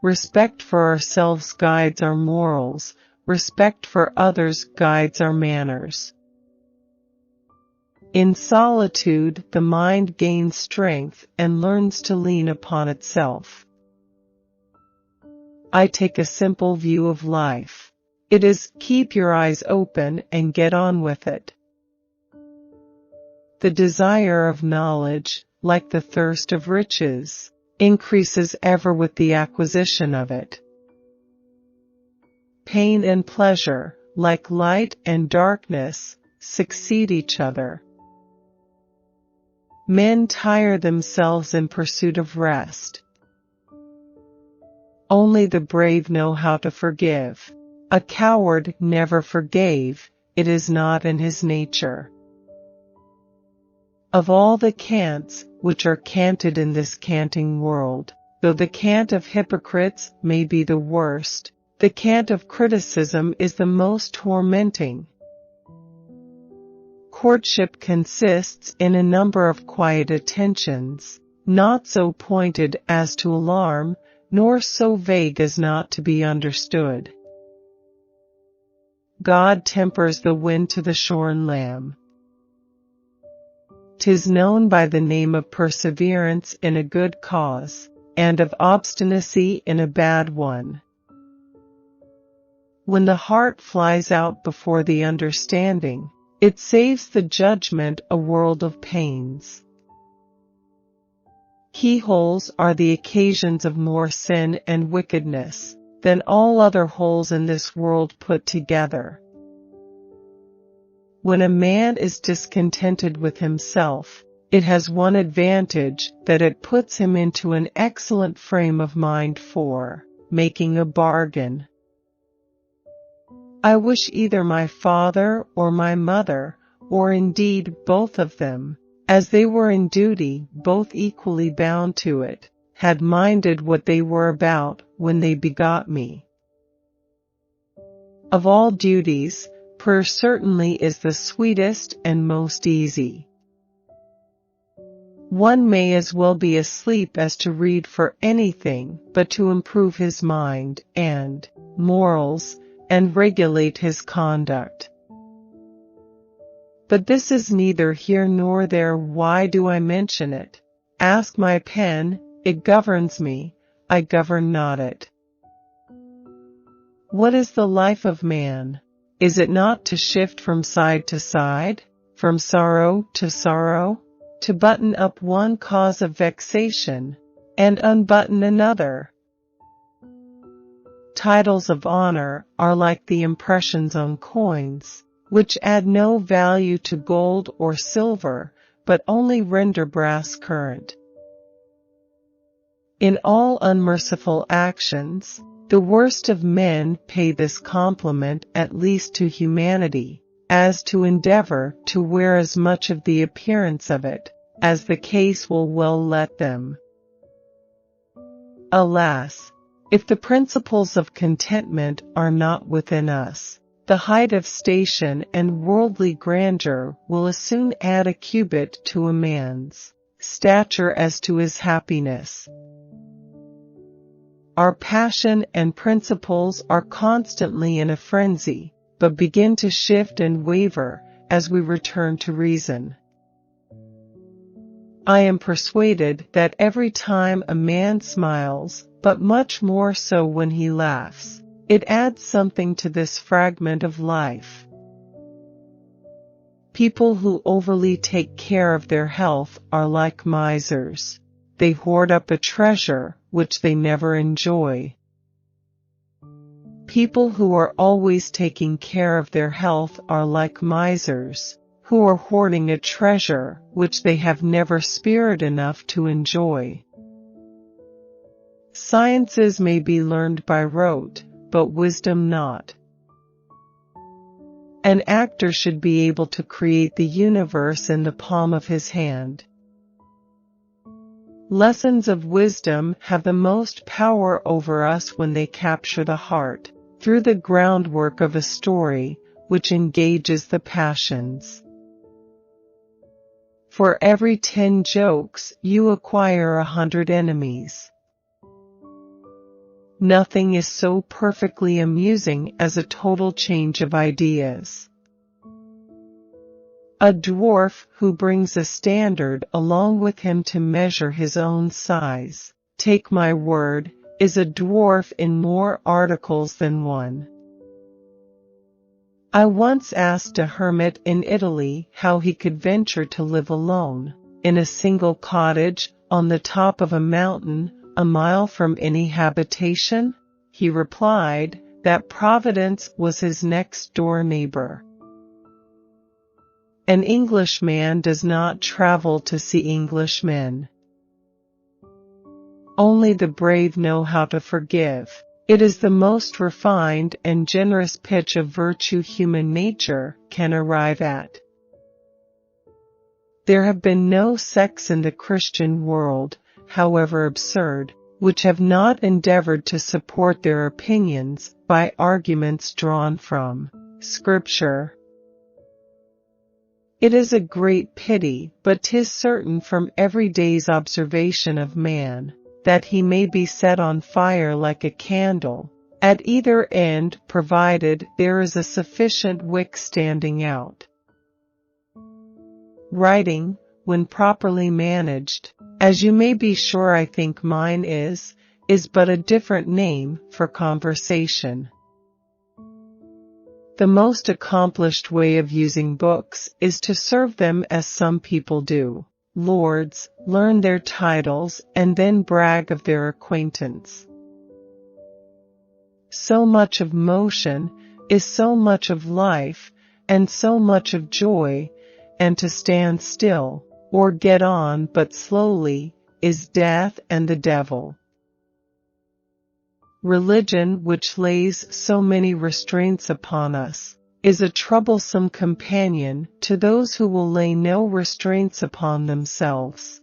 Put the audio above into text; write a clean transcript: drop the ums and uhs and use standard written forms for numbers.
Respect for ourselves guides our morals. Respect for others guides our manners. In solitude, the mind gains strength and learns to lean upon itself. I take a simple view of life. It is, keep your eyes open and get on with it. The desire of knowledge, like the thirst of riches, increases ever with the acquisition of it. Pain and pleasure, like light and darkness, succeed each other. Men tire themselves in pursuit of rest. Only the brave know how to forgive. A coward never forgave, it is not in his nature. Of all the cants which are canted in this canting world, though the cant of hypocrites may be the worst, the cant of criticism is the most tormenting. Courtship consists in a number of quiet attentions, not so pointed as to alarm, nor so vague as not to be understood. God tempers the wind to the shorn lamb. 'Tis known by the name of perseverance in a good cause, and of obstinacy in a bad one. When the heart flies out before the understanding, it saves the judgment a world of pains. Keyholes are the occasions of more sin and wickedness than all other holes in this world put together. When a man is discontented with himself, it has one advantage, that it puts him into an excellent frame of mind for making a bargain. I wish either my father or my mother, or indeed both of them, as they were in duty both equally bound to it, had minded what they were about when they begot me. Of all duties, prayer certainly is the sweetest and most easy. One may as well be asleep as to read for anything but to improve his mind and morals, and regulate his conduct. But this is neither here nor there. Why do I mention it? Ask my pen, it governs me, I govern not it. What is the life of man? Is it not to shift from side to side, from sorrow to sorrow, to button up one cause of vexation, and unbutton another? Titles of honor are like the impressions on coins, which add no value to gold or silver, but only render brass current. In all unmerciful actions, the worst of men pay this compliment at least to humanity, as to endeavor to wear as much of the appearance of it, as the case will well let them. Alas! If the principles of contentment are not within us, the height of station and worldly grandeur will as soon add a cubit to a man's stature as to his happiness. Our passion and principles are constantly in a frenzy, but begin to shift and waver as we return to reason. I am persuaded that every time a man smiles, but much more so when he laughs, it adds something to this fragment of life. People who overly take care of their health are like misers. They hoard up a treasure which they never enjoy. People who are always taking care of their health are like misers, who are hoarding a treasure which they have never spirit enough to enjoy. Sciences may be learned by rote, but wisdom not. An actor should be able to create the universe in the palm of his hand. Lessons of wisdom have the most power over us when they capture the heart, through the groundwork of a story which engages the passions. For every 10 jokes you acquire 100 enemies. Nothing is so perfectly amusing as a total change of ideas. A dwarf who brings a standard along with him to measure his own size, take my word, is a dwarf in more articles than one. I once asked a hermit in Italy how he could venture to live alone, in a single cottage, on the top of a mountain, a mile from any habitation. He replied that Providence was his next-door neighbor. An Englishman does not travel to see Englishmen. Only the brave know how to forgive. It is the most refined and generous pitch of virtue human nature can arrive at. There have been no sects in the Christian world, however absurd, which have not endeavored to support their opinions by arguments drawn from Scripture. It is a great pity, but 'tis certain from every day's observation of man, that he may be set on fire like a candle, at either end, provided there is a sufficient wick standing out. Writing, when properly managed, as you may be sure I think mine is but a different name for conversation. The most accomplished way of using books is to serve them as some people do. Lords, learn their titles and then brag of their acquaintance. So much of motion is so much of life, and so much of joy, and to stand still, or get on but slowly, is death and the devil. Religion, which lays so many restraints upon us, is a troublesome companion to those who will lay no restraints upon themselves.